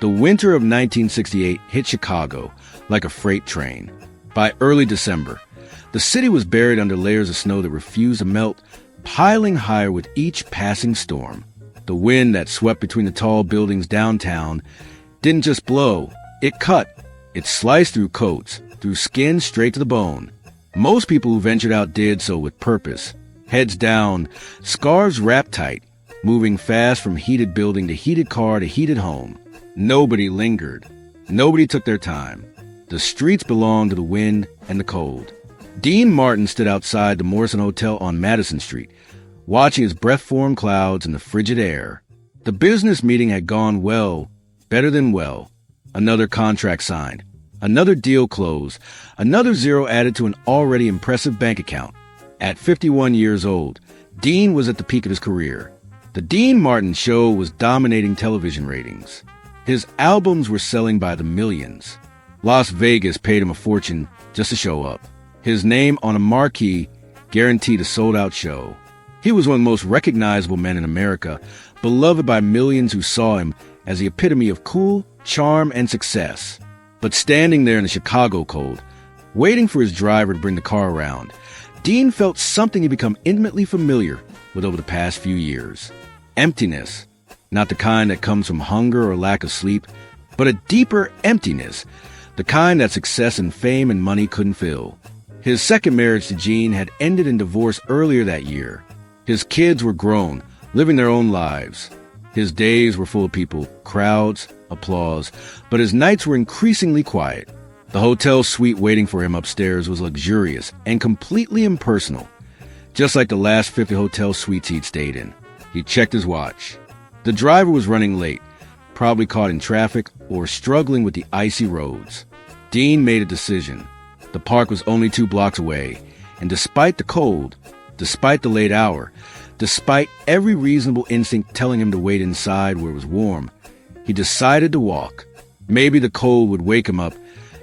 The winter of 1968 hit Chicago like a freight train. By early December, the city was buried under layers of snow that refused to melt, piling higher with each passing storm. The wind that swept between the tall buildings downtown didn't just blow, it cut. It sliced through coats, through skin straight to the bone. Most people who ventured out did so with purpose. Heads down, scarves wrapped tight, moving fast from heated building to heated car to heated home. Nobody lingered. Nobody took their time. The streets belonged to the wind and the cold. Dean Martin stood outside the Morrison Hotel on Madison Street, watching his breath-formed clouds in the frigid air. The business meeting had gone well, better than well. Another contract signed, another deal closed, another zero added to an already impressive bank account. At 51 years old, Dean was at the peak of his career. The Dean Martin Show was dominating television ratings. His albums were selling by the millions. Las Vegas paid him a fortune just to show up. His name on a marquee guaranteed a sold-out show. He was one of the most recognizable men in America, beloved by millions who saw him as the epitome of cool, charm, and success. But standing there in the Chicago cold, waiting for his driver to bring the car around, Dean felt something he'd become intimately familiar with over the past few years. Emptiness. Not the kind that comes from hunger or lack of sleep, but a deeper emptiness, the kind that success and fame and money couldn't fill. His second marriage to Jean had ended in divorce earlier that year. His kids were grown, living their own lives. His days were full of people, crowds, applause, but his nights were increasingly quiet. The hotel suite waiting for him upstairs was luxurious and completely impersonal, just like the last 50 hotel suites he'd stayed in. He checked his watch. The driver was running late, probably caught in traffic or struggling with the icy roads. Dean made a decision. The park was only 2 blocks away, and despite the cold, despite the late hour, despite every reasonable instinct telling him to wait inside where it was warm, he decided to walk. Maybe the cold would wake him up,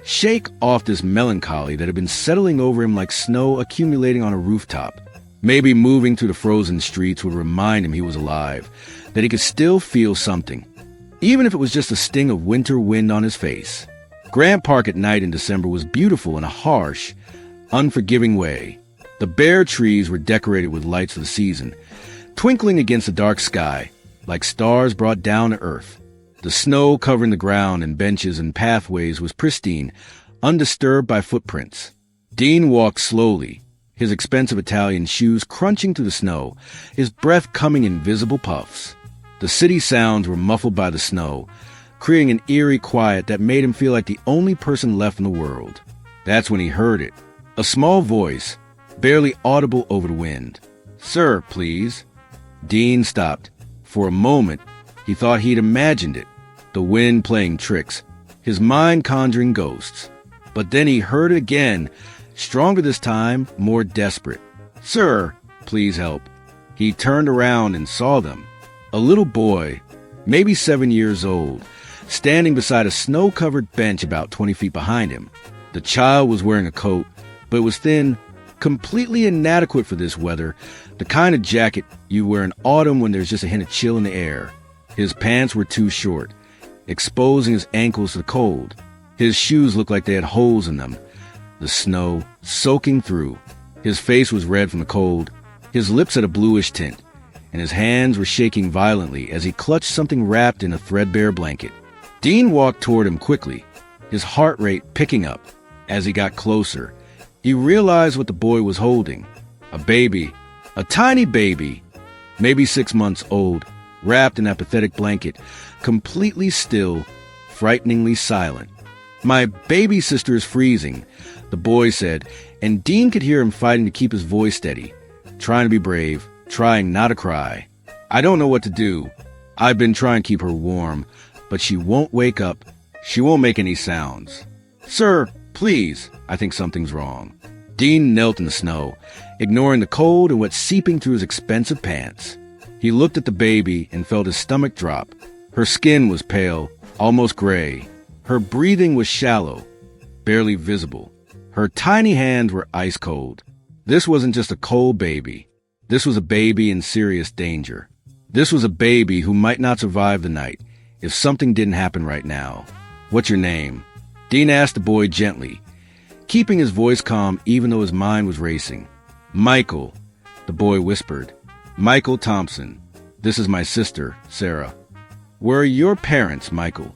shake off this melancholy that had been settling over him like snow accumulating on a rooftop. Maybe moving through the frozen streets would remind him he was alive, that he could still feel something, even if it was just a sting of winter wind on his face. Grant Park at night in December was beautiful in a harsh, unforgiving way. The bare trees were decorated with lights of the season, twinkling against the dark sky, like stars brought down to earth. The snow covering the ground and benches and pathways was pristine, undisturbed by footprints. Dean walked slowly, his expensive Italian shoes crunching through the snow, his breath coming in visible puffs. The city sounds were muffled by the snow, creating an eerie quiet that made him feel like the only person left in the world. That's when he heard it. A small voice, barely audible over the wind. "Sir, please." Dean stopped. For a moment, he thought he'd imagined it, the wind playing tricks, his mind conjuring ghosts. But then he heard it again, stronger this time, more desperate. "Sir, please help." He turned around and saw them. A little boy, maybe 7 years old, standing beside a snow-covered bench about 20 feet behind him. The child was wearing a coat, but it was thin, completely inadequate for this weather, the kind of jacket you wear in autumn when there's just a hint of chill in the air. His pants were too short, exposing his ankles to the cold. His shoes looked like they had holes in them, the snow soaking through. His face was red from the cold, his lips had a bluish tint, and his hands were shaking violently as he clutched something wrapped in a threadbare blanket. Dean walked toward him quickly, his heart rate picking up. As he got closer, he realized what the boy was holding. A baby, a tiny baby, maybe 6 months old, wrapped in that pathetic blanket, completely still, frighteningly silent. "My baby sister is freezing," the boy said, and Dean could hear him fighting to keep his voice steady, trying to be brave, trying not to cry. "I don't know what to do. I've been trying to keep her warm, but she won't wake up. She won't make any sounds. Sir, please, I think something's wrong." Dean knelt in the snow, ignoring the cold and what's seeping through his expensive pants. He looked at the baby and felt his stomach drop. Her skin was pale, almost gray. Her breathing was shallow, barely visible. Her tiny hands were ice cold. This wasn't just a cold baby. This was a baby in serious danger. This was a baby who might not survive the night, if something didn't happen right now. "What's your name?" Dean asked the boy gently, keeping his voice calm even though his mind was racing. "Michael," the boy whispered. "Michael Thompson. This is my sister, Sarah." "Where are your parents, Michael?"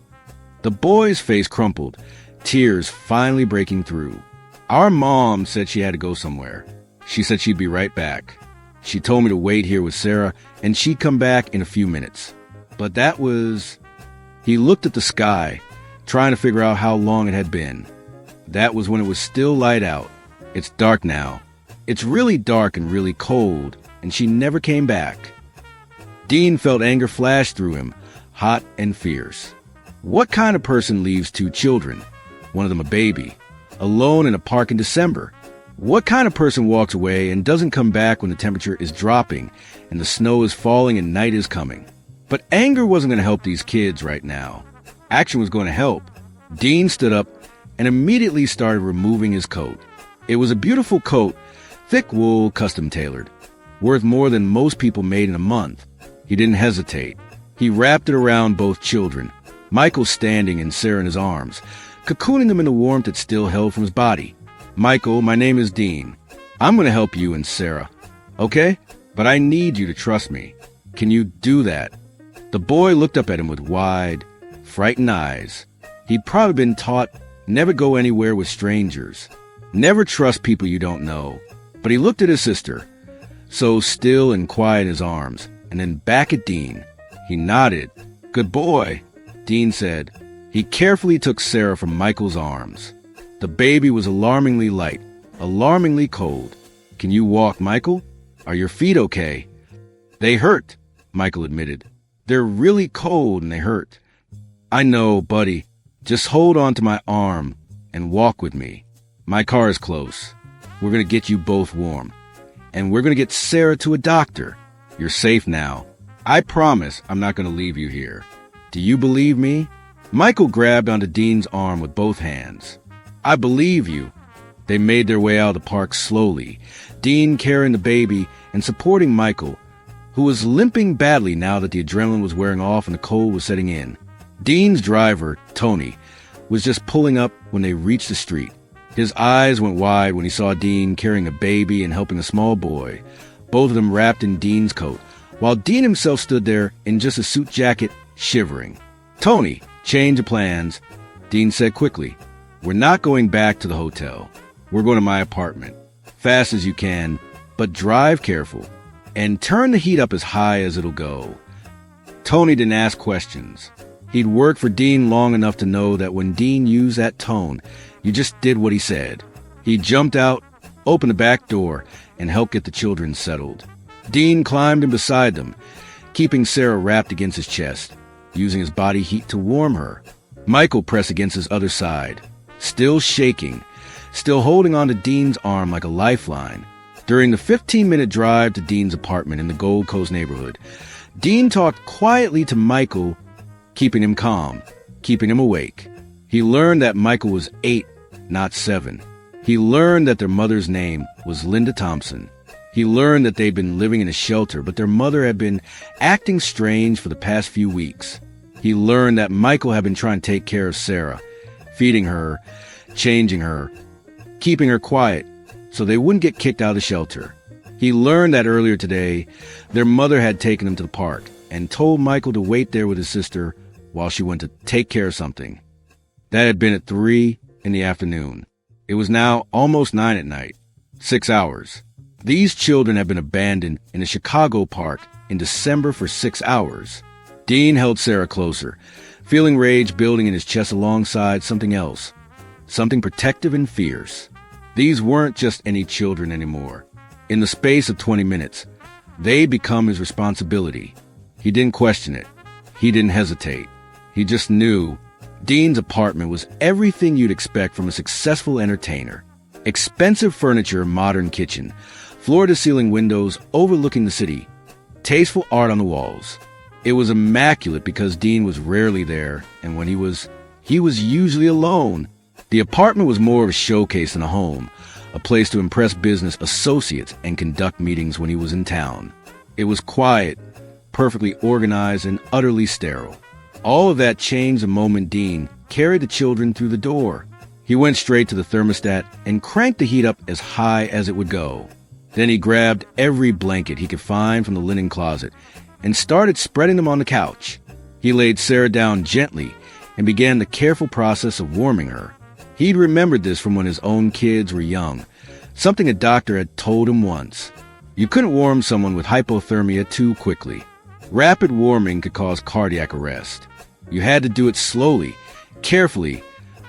The boy's face crumpled, tears finally breaking through. "Our mom said she had to go somewhere. She said she'd be right back. She told me to wait here with Sarah, and she'd come back in a few minutes. But that was..." He looked at the sky, trying to figure out how long it had been. That was when it was still light out. It's dark now. It's really dark and really cold, and she never came back. Dean felt anger flash through him, hot and fierce. What kind of person leaves two children, one of them a baby, alone in a park in December? What kind of person walks away and doesn't come back when the temperature is dropping and the snow is falling and night is coming? But anger wasn't going to help these kids right now. Action was going to help. Dean stood up and immediately started removing his coat. It was a beautiful coat, thick wool, custom tailored, worth more than most people made in a month. He didn't hesitate. He wrapped it around both children, Michael standing and Sarah in his arms, cocooning them in the warmth that still held from his body. "Michael, my name is Dean. I'm going to help you and Sarah. Okay? But I need you to trust me. Can you do that?" The boy looked up at him with wide, frightened eyes. He'd probably been taught never go anywhere with strangers. Never trust people you don't know. But he looked at his sister, so still and quiet in his arms, and then back at Dean. He nodded. "Good boy," Dean said. He carefully took Sarah from Michael's arms. The baby was alarmingly light, alarmingly cold. "Can you walk, Michael? Are your feet okay?" "They hurt," Michael admitted. "They're really cold and they hurt." "I know, buddy. Just hold on to my arm and walk with me. My car is close. We're going to get you both warm. And we're going to get Sarah to a doctor. You're safe now. I promise I'm not going to leave you here. Do you believe me?" Michael grabbed onto Dean's arm with both hands. "I believe you." They made their way out of the park slowly, Dean carrying the baby and supporting Michael, who was limping badly now that the adrenaline was wearing off and the cold was setting in. Dean's driver, Tony, was just pulling up when they reached the street. His eyes went wide when he saw Dean carrying a baby and helping a small boy, both of them wrapped in Dean's coat, while Dean himself stood there in just a suit jacket, shivering. "Tony, change of plans," Dean said quickly. "We're not going back to the hotel. We're going to my apartment. Fast as you can, but drive careful. And turn the heat up as high as it'll go." Tony didn't ask questions. He'd worked for Dean long enough to know that when Dean used that tone, you just did what he said. He jumped out, opened the back door, and helped get the children settled. Dean climbed in beside them, keeping Sarah wrapped against his chest, using his body heat to warm her. Michael pressed against his other side, still shaking, still holding on to Dean's arm like a lifeline. During the 15-minute drive to Dean's apartment in the Gold Coast neighborhood, Dean talked quietly to Michael, keeping him calm, keeping him awake. He learned that Michael was 8, not 7. He learned that their mother's name was Linda Thompson. He learned that they'd been living in a shelter, but their mother had been acting strange for the past few weeks. He learned that Michael had been trying to take care of Sarah, feeding her, changing her, keeping her quiet so they wouldn't get kicked out of the shelter. He learned that earlier today, their mother had taken him to the park and told Michael to wait there with his sister while she went to take care of something. That had been at 3 in the afternoon. It was now almost 9 at night. 6 hours. These children had been abandoned in a Chicago park in December for 6 hours. Dean held Sarah closer, feeling rage building in his chest alongside something else, something protective and fierce. These weren't just any children anymore. In the space of 20 minutes, they'd become his responsibility. He didn't question it. He didn't hesitate. He just knew. Dean's apartment was everything you'd expect from a successful entertainer. Expensive furniture, modern kitchen, floor-to-ceiling windows overlooking the city, tasteful art on the walls. It was immaculate because Dean was rarely there, and when he was usually alone. The apartment was more of a showcase than a home, a place to impress business associates and conduct meetings when he was in town. It was quiet, perfectly organized, and utterly sterile. All of that changed the moment Dean carried the children through the door. He went straight to the thermostat and cranked the heat up as high as it would go. Then he grabbed every blanket he could find from the linen closet and started spreading them on the couch. He laid Sarah down gently and began the careful process of warming her. He'd remembered this from when his own kids were young, something a doctor had told him once. You couldn't warm someone with hypothermia too quickly. Rapid warming could cause cardiac arrest. You had to do it slowly, carefully,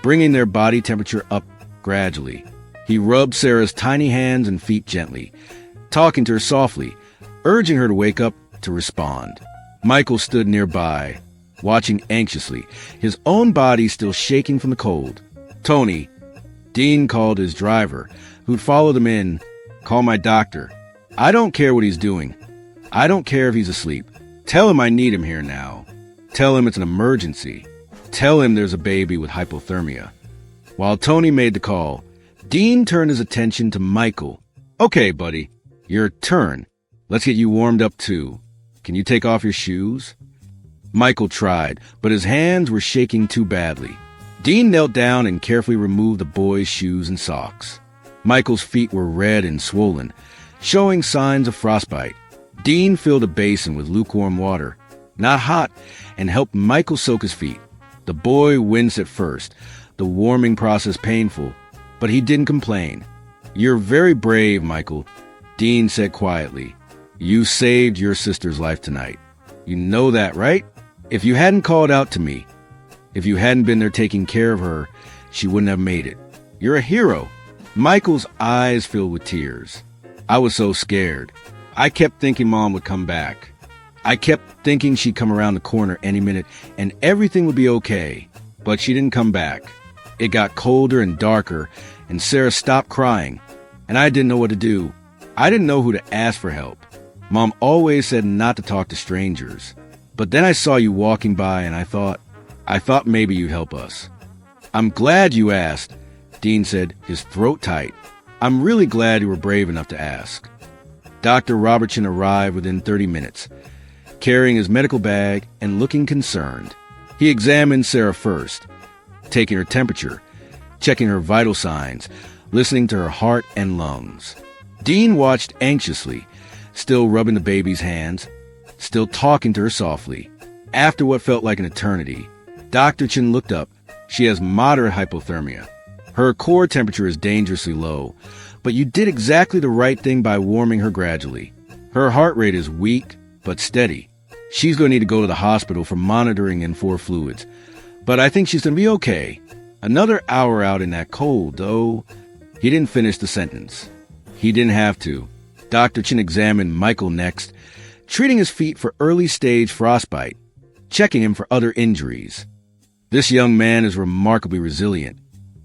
bringing their body temperature up gradually. He rubbed Sarah's tiny hands and feet gently, talking to her softly, urging her to wake up to respond. Michael stood nearby, watching anxiously, his own body still shaking from the cold. "Tony," Dean called his driver, who'd followed him in, "call my doctor. I don't care what he's doing. I don't care if he's asleep. Tell him I need him here now. Tell him it's an emergency. Tell him there's a baby with hypothermia." While Tony made the call, Dean turned his attention to Michael. "Okay, buddy, your turn. Let's get you warmed up too. Can you take off your shoes?" Michael tried, but his hands were shaking too badly. Dean knelt down and carefully removed the boy's shoes and socks. Michael's feet were red and swollen, showing signs of frostbite. Dean filled a basin with lukewarm water, not hot, and helped Michael soak his feet. The boy winced at first, the warming process painful, but he didn't complain. "You're very brave, Michael," Dean said quietly. "You saved your sister's life tonight. You know that, right? If you hadn't called out to me, if you hadn't been there taking care of her, she wouldn't have made it. You're a hero." Michael's eyes filled with tears. "I was so scared. I kept thinking Mom would come back. I kept thinking she'd come around the corner any minute and everything would be okay. But she didn't come back. It got colder and darker, and Sarah stopped crying, and I didn't know what to do. I didn't know who to ask for help. Mom always said not to talk to strangers. But then I saw you walking by, and I thought maybe you'd help us." "I'm glad you asked," Dean said, his throat tight. "I'm really glad you were brave enough to ask." Dr. Robertson arrived within 30 minutes, carrying his medical bag and looking concerned. He examined Sarah first, taking her temperature, checking her vital signs, listening to her heart and lungs. Dean watched anxiously, still rubbing the baby's hands, still talking to her softly. After what felt like an eternity, Dr. Chin looked up. "She has moderate hypothermia. Her core temperature is dangerously low, but you did exactly the right thing by warming her gradually. Her heart rate is weak, but steady. She's going to need to go to the hospital for monitoring and for fluids. But I think she's going to be okay. Another hour out in that cold, though." He didn't finish the sentence. He didn't have to. Dr. Chin examined Michael next, treating his feet for early-stage frostbite, checking him for other injuries. "This young man is remarkably resilient,"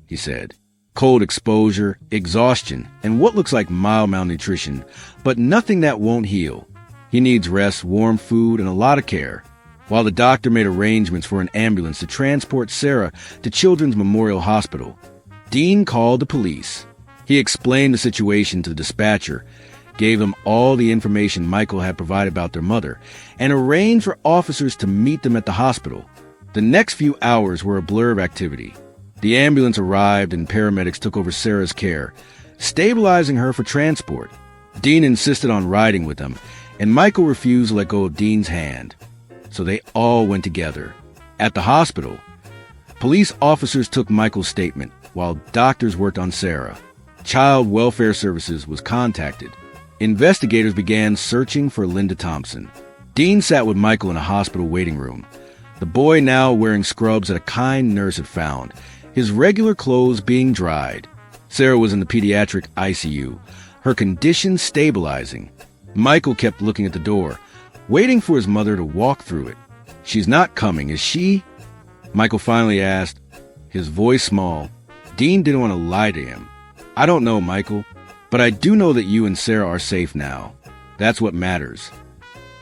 he said. "Cold exposure, exhaustion, and what looks like mild malnutrition, but nothing that won't heal. He needs rest, warm food, and a lot of care." While the doctor made arrangements for an ambulance to transport Sarah to Children's Memorial Hospital, Dean called the police. He explained the situation to the dispatcher, gave them all the information Michael had provided about their mother, and arranged for officers to meet them at the hospital. The next few hours were a blur of activity. The ambulance arrived and paramedics took over Sarah's care, stabilizing her for transport. Dean insisted on riding with them, and Michael refused to let go of Dean's hand. So they all went together. At the hospital, police officers took Michael's statement while doctors worked on Sarah. Child Welfare Services was contacted. Investigators began searching for Linda Thompson. Dean sat with Michael in a hospital waiting room, the boy now wearing scrubs that a kind nurse had found, his regular clothes being dried. Sarah was in the pediatric ICU, her condition stabilizing. Michael kept looking at the door, waiting for his mother to walk through it. "She's not coming, is she?" Michael finally asked, his voice small. Dean didn't want to lie to him. "I don't know, Michael, but I do know that you and Sarah are safe now. That's what matters.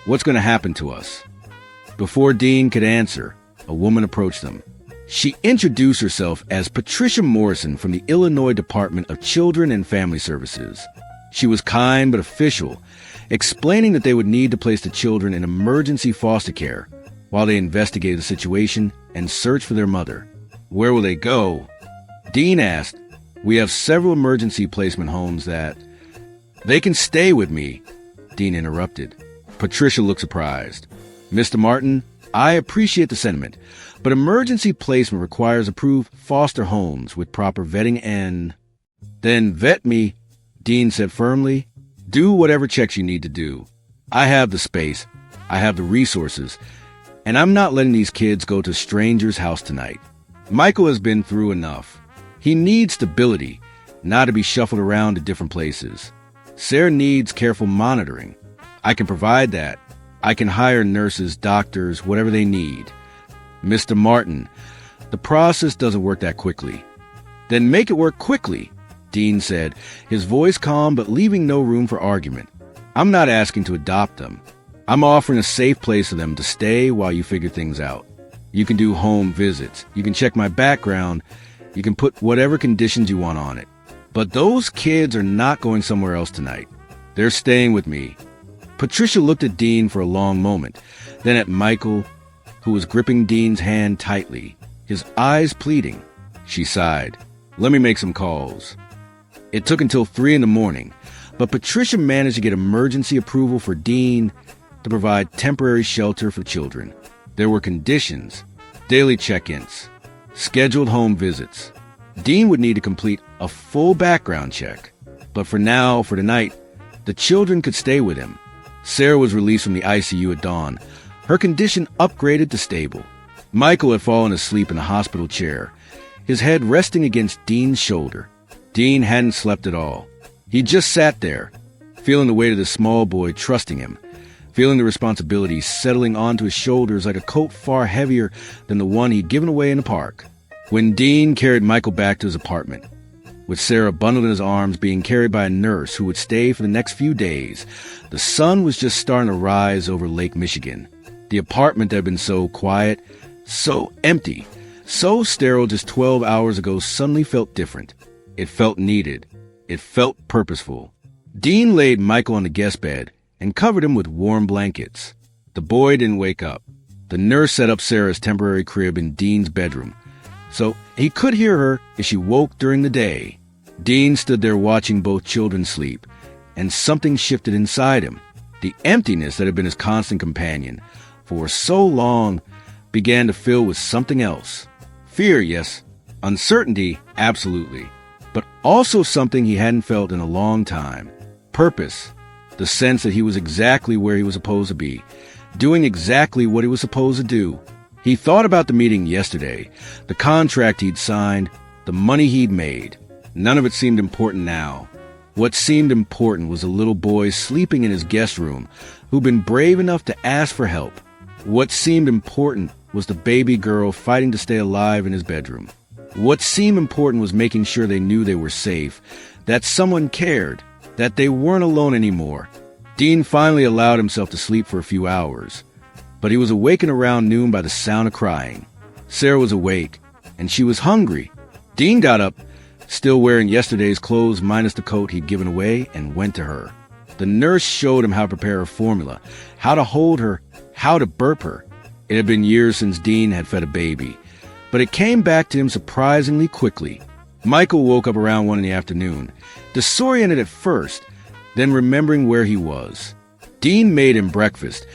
What's going to happen to us?" Before Dean could answer, a woman approached them. She introduced herself as Patricia Morrison from the Illinois Department of Children and Family Services. She was kind but official, explaining that they would need to place the children in emergency foster care. while they investigated the situation and searched for their mother. Where will they go? Dean asked. We have several emergency placement homes that... They can stay with me, Dean interrupted. Patricia looked surprised. Mr. Martin, I appreciate the sentiment, but emergency placement requires approved foster homes with proper vetting and... Then vet me, Dean said firmly. Do whatever checks you need to do. I have the space. I have the resources. And I'm not letting these kids go to a stranger's house tonight. Michael has been through enough. He needs stability, not to be shuffled around to different places. Sarah needs careful monitoring. I can provide that. I can hire nurses, doctors, whatever they need. Mr. Martin, the process doesn't work that quickly. Then make it work quickly, Dean said, his voice calm but leaving no room for argument. I'm not asking to adopt them. I'm offering a safe place for them to stay while you figure things out. You can do home visits. You can check my background. You can put whatever conditions you want on it. But those kids are not going somewhere else tonight. They're staying with me. Patricia looked at Dean for a long moment, then at Michael, who was gripping Dean's hand tightly, his eyes pleading. She sighed. Let me make some calls. It took until 3 a.m, but Patricia managed to get emergency approval for Dean to provide temporary shelter for children. There were conditions, daily check-ins, scheduled home visits. Dean would need to complete a full background check. But for now, for tonight, the children could stay with him. Sarah was released from the ICU at dawn, her condition upgraded to stable. Michael had fallen asleep in a hospital chair, his head resting against Dean's shoulder. Dean hadn't slept at all. He just sat there, feeling the weight of the small boy trusting him, feeling the responsibility settling onto his shoulders like a coat far heavier than the one he'd given away in the park. When Dean carried Michael back to his apartment, with Sarah bundled in his arms being carried by a nurse who would stay for the next few days, the sun was just starting to rise over Lake Michigan. The apartment that had been so quiet, so empty, so sterile just 12 hours ago suddenly felt different. It felt needed. It felt purposeful. Dean laid Michael on the guest bed and covered him with warm blankets. The boy didn't wake up. The nurse set up Sarah's temporary crib in Dean's bedroom, so he could hear her if she woke during the day. Dean stood there watching both children sleep, and something shifted inside him. The emptiness that had been his constant companion for so long began to fill with something else. Fear, yes. Uncertainty, absolutely. But also something he hadn't felt in a long time. Purpose. The sense that he was exactly where he was supposed to be, doing exactly what he was supposed to do. He thought about the meeting yesterday, the contract he'd signed, the money he'd made. None of it seemed important now. What seemed important was a little boy sleeping in his guest room who'd been brave enough to ask for help. What seemed important was the baby girl fighting to stay alive in his bedroom. What seemed important was making sure they knew they were safe, that someone cared, that they weren't alone anymore. Dean finally allowed himself to sleep for a few hours, but he was awakened around noon by the sound of crying. Sarah was awake, and she was hungry. Dean got up, still wearing yesterday's clothes minus the coat he'd given away, and went to her. The nurse showed him how to prepare a formula, how to hold her, how to burp her. It had been years since Dean had fed a baby, but it came back to him surprisingly quickly. Michael woke up around 1 p.m, disoriented at first, then remembering where he was. Dean made him breakfast,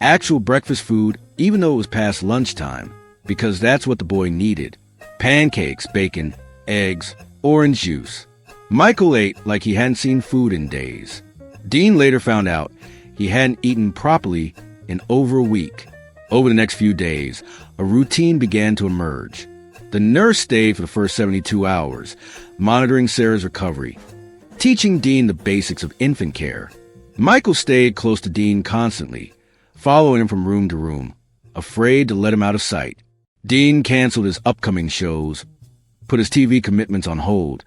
actual breakfast food, even though it was past lunchtime, because that's what the boy needed. Pancakes, bacon, eggs, orange juice. Michael ate like he hadn't seen food in days. Dean later found out he hadn't eaten properly in over a week. Over the next few days, a routine began to emerge. The nurse stayed for the first 72 hours, monitoring Sarah's recovery, teaching Dean the basics of infant care. Michael stayed close to Dean constantly, following him from room to room, afraid to let him out of sight. Dean canceled his upcoming shows, put his TV commitments on hold,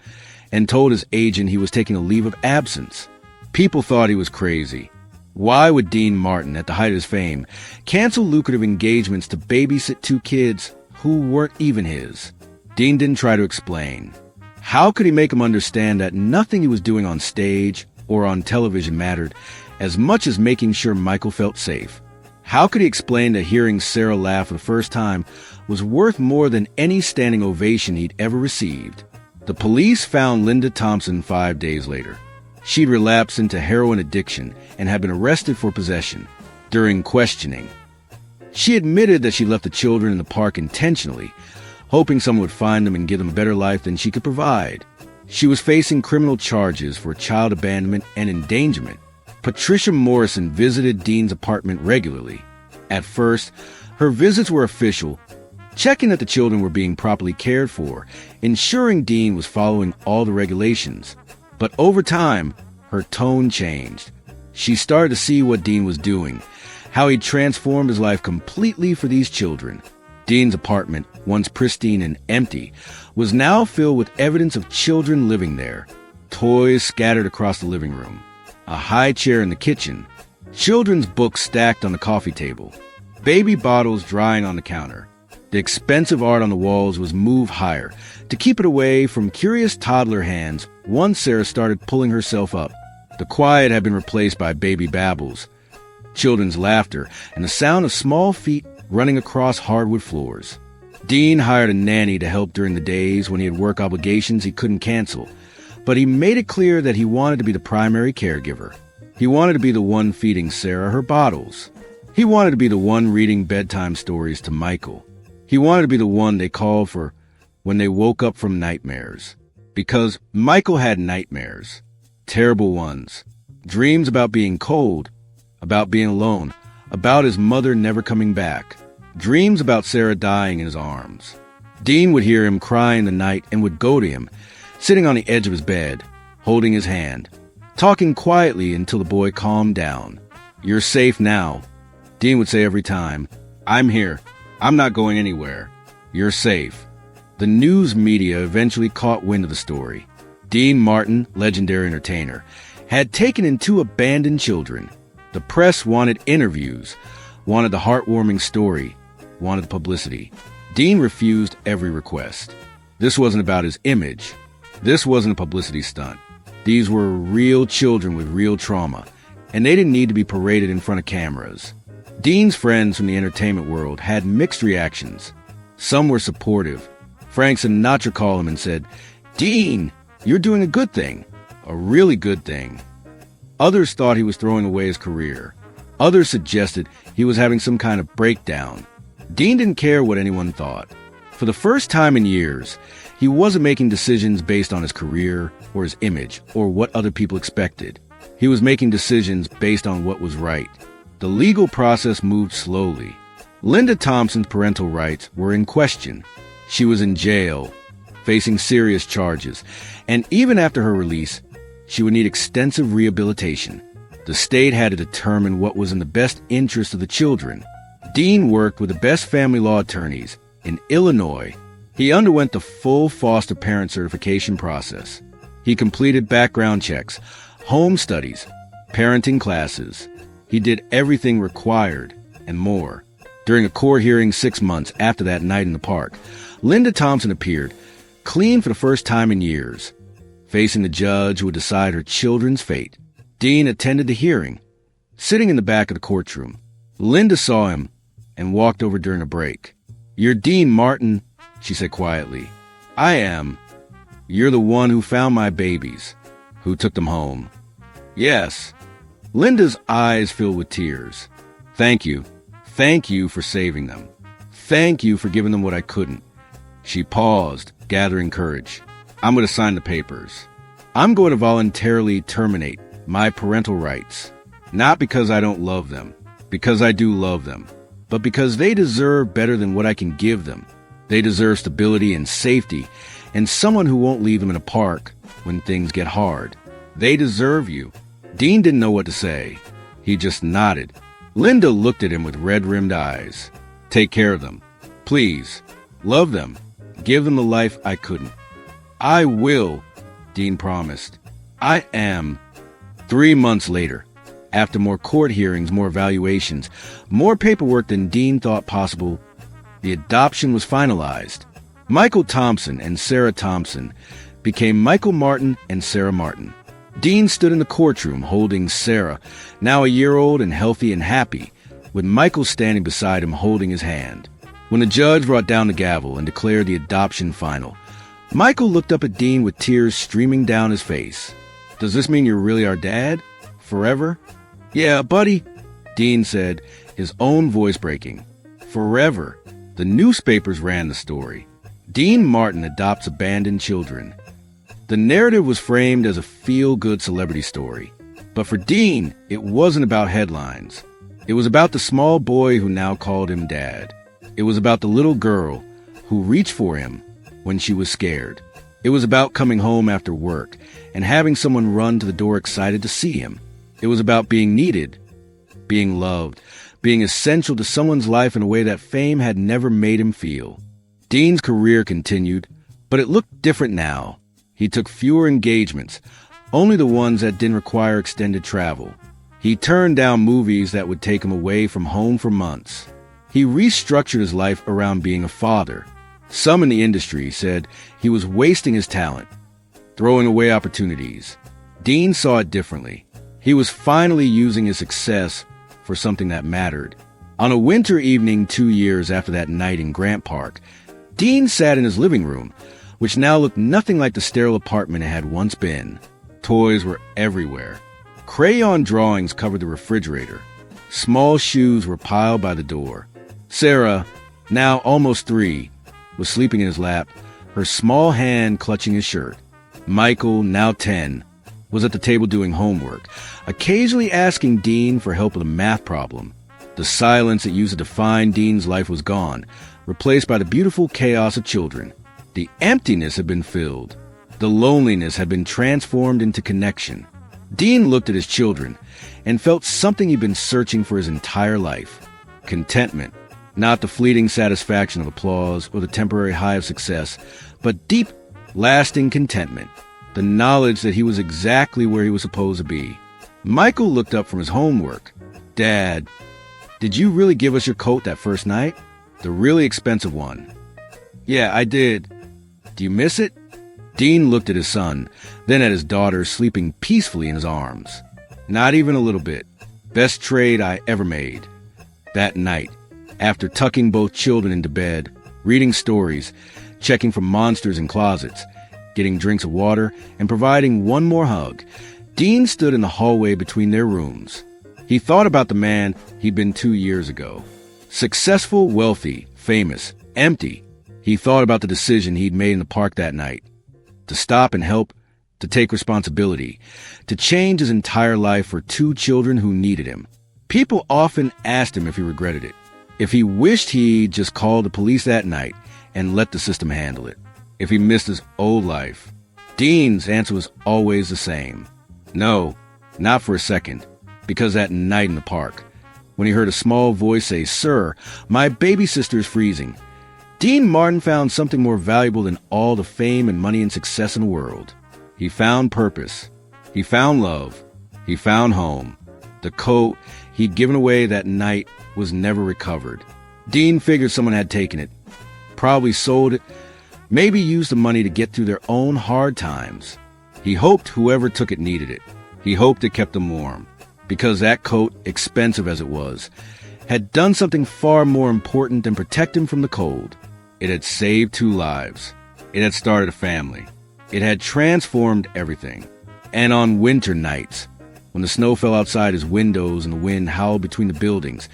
and told his agent he was taking a leave of absence. People thought he was crazy. Why would Dean Martin, at the height of his fame, cancel lucrative engagements to babysit 2 kids who weren't even his? Dean didn't try to explain. How could he make him understand that nothing he was doing on stage or on television mattered as much as making sure Michael felt safe? How could he explain that hearing Sarah laugh for the first time was worth more than any standing ovation he'd ever received? The police found Linda Thompson 5 days later. She'd relapsed into heroin addiction and had been arrested for possession. During questioning, she admitted that she left the children in the park intentionally, hoping someone would find them and give them a better life than she could provide. She was facing criminal charges for child abandonment and endangerment. Patricia Morrison visited Dean's apartment regularly. At first, her visits were official, checking that the children were being properly cared for, ensuring Dean was following all the regulations. But over time, her tone changed. She started to see what Dean was doing, how he'd transformed his life completely for these children. Dean's apartment, once pristine and empty, was now filled with evidence of children living there. Toys scattered across the living room, a high chair in the kitchen, children's books stacked on the coffee table, baby bottles drying on the counter. The expensive art on the walls was moved higher to keep it away from curious toddler hands once Sarah started pulling herself up. The quiet had been replaced by baby babbles, children's laughter, and the sound of small feet running across hardwood floors. Dean hired a nanny to help during the days when he had work obligations he couldn't cancel, but he made it clear that he wanted to be the primary caregiver. He wanted to be the one feeding Sarah her bottles. He wanted to be the one reading bedtime stories to Michael. He wanted to be the one they called for when they woke up from nightmares. Because Michael had nightmares. Terrible ones. Dreams about being cold, about being alone, about his mother never coming back. Dreams about Sarah dying in his arms. Dean would hear him cry in the night and would go to him, sitting on the edge of his bed, holding his hand, talking quietly until the boy calmed down. "You're safe now," Dean would say every time. "I'm here. I'm not going anywhere. You're safe." The news media eventually caught wind of the story. Dean Martin, legendary entertainer, had taken in 2 abandoned children. The press wanted interviews, wanted the heartwarming story, wanted the publicity. Dean refused every request. This wasn't about his image. This wasn't a publicity stunt. These were real children with real trauma, and they didn't need to be paraded in front of cameras. Dean's friends from the entertainment world had mixed reactions. Some were supportive. Frank Sinatra called him and said, "Dean, you're doing a good thing, a really good thing." Others thought he was throwing away his career. Others suggested he was having some kind of breakdown. Dean didn't care what anyone thought. For the first time in years, he wasn't making decisions based on his career or his image or what other people expected. He was making decisions based on what was right. The legal process moved slowly. Linda Thompson's parental rights were in question. She was in jail, facing serious charges, and even after her release, she would need extensive rehabilitation. The state had to determine what was in the best interest of the children. Dean worked with the best family law attorneys in Illinois. He underwent the full foster parent certification process. He completed background checks, home studies, parenting classes. He did everything required and more. During a court hearing 6 months after that night in the park, Linda Thompson appeared, clean for the first time in years, facing the judge who would decide her children's fate. Dean attended the hearing, sitting in the back of the courtroom. Linda saw him and walked over during a break. "You're Dean Martin," she said quietly. "I am. You're the one who found my babies, who took them home." "Yes." Linda's eyes filled with tears. "Thank you. Thank you for saving them. Thank you for giving them what I couldn't." She paused, gathering courage. "I'm going to sign the papers. I'm going to voluntarily terminate my parental rights. Not because I don't love them, because I do love them, but because they deserve better than what I can give them. They deserve stability and safety, and someone who won't leave them in a park when things get hard. They deserve you." Dean didn't know what to say. He just nodded. Linda looked at him with red-rimmed eyes. "Take care of them. Please. Love them. Give them the life I couldn't." "I will," Dean promised. "I am." 3 months later, after more court hearings, more evaluations, more paperwork than Dean thought possible, the adoption was finalized. Michael Thompson and Sarah Thompson became Michael Martin and Sarah Martin. Dean stood in the courtroom holding Sarah, now a year old and healthy and happy, with Michael standing beside him holding his hand. When the judge brought down the gavel and declared the adoption final, Michael looked up at Dean with tears streaming down his face. "Does this mean you're really our dad? Forever?" "Yeah, buddy," Dean said, his own voice breaking. Forever. The newspapers ran the story. Dean Martin adopts abandoned children. The narrative was framed as a feel-good celebrity story. But for Dean, it wasn't about headlines. It was about the small boy who now called him Dad. It was about the little girl who reached for him when she was scared. It was about coming home after work and having someone run to the door excited to see him. It was about being needed, being loved, being essential to someone's life in a way that fame had never made him feel. Dean's career continued, but it looked different now. He took fewer engagements, only the ones that didn't require extended travel. He turned down movies that would take him away from home for months. He restructured his life around being a father. Some in the industry said he was wasting his talent, throwing away opportunities. Dean saw it differently. He was finally using his success for something that mattered. On a winter evening 2 years after that night in Grant Park, Dean sat in his living room, which now looked nothing like the sterile apartment it had once been. Toys were everywhere. Crayon drawings covered the refrigerator. Small shoes were piled by the door. Sarah, now almost 3, was sleeping in his lap, her small hand clutching his shirt. Michael, now 10, was at the table doing homework, occasionally asking Dean for help with a math problem. The silence that used to define Dean's life was gone, replaced by the beautiful chaos of children. The emptiness had been filled. The loneliness had been transformed into connection. Dean looked at his children and felt something he'd been searching for his entire life. Contentment. Not the fleeting satisfaction of applause or the temporary high of success, but deep, lasting contentment. The knowledge that he was exactly where he was supposed to be. Michael looked up from his homework. "Dad, did you really give us your coat that first night? The really expensive one." "Yeah, I did. Do you miss it?" Dean looked at his son, then at his daughter sleeping peacefully in his arms. "Not even a little bit. Best trade I ever made." That night, after tucking both children into bed, reading stories, checking for monsters in closets, getting drinks of water, and providing one more hug, Dean stood in the hallway between their rooms. He thought about the man he'd been 2 years ago. Successful, wealthy, famous, empty. He thought about the decision he'd made in the park that night. To stop and help, to take responsibility, to change his entire life for 2 children who needed him. People often asked him if he regretted it, if he wished he'd just called the police that night and let the system handle it, if he missed his old life. Dean's answer was always the same. No, not for a second, because that night in the park, when he heard a small voice say, "Sir, my baby sister is freezing," Dean Martin found something more valuable than all the fame and money and success in the world. He found purpose. He found love. He found home. The coat he'd given away that night was never recovered. Dean figured someone had taken it, probably sold it, maybe used the money to get through their own hard times. He hoped whoever took it needed it. He hoped it kept them warm, because that coat, expensive as it was, had done something far more important than protect him from the cold. It had saved 2 lives. It had started a family. It had transformed everything. And on winter nights, when the snow fell outside his windows and the wind howled between the buildings,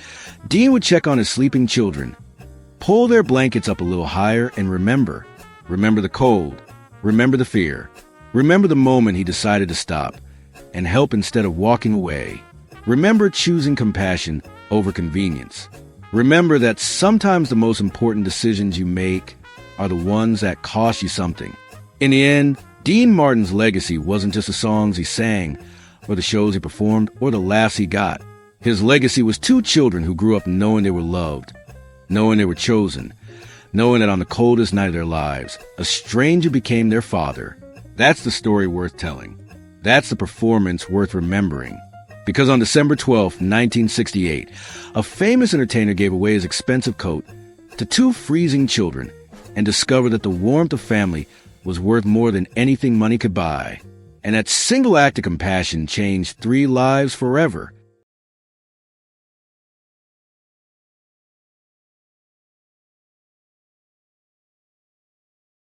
Dean would check on his sleeping children, pull their blankets up a little higher, and remember the cold, remember the fear, remember the moment he decided to stop and help instead of walking away. Remember choosing compassion over convenience. Remember that sometimes the most important decisions you make are the ones that cost you something. In the end, Dean Martin's legacy wasn't just the songs he sang, or the shows he performed, or the laughs he got. His legacy was 2 children who grew up knowing they were loved, knowing they were chosen, knowing that on the coldest night of their lives, a stranger became their father. That's the story worth telling. That's the performance worth remembering. Because on December 12, 1968, a famous entertainer gave away his expensive coat to 2 freezing children and discovered that the warmth of family was worth more than anything money could buy. And that single act of compassion changed 3 lives forever.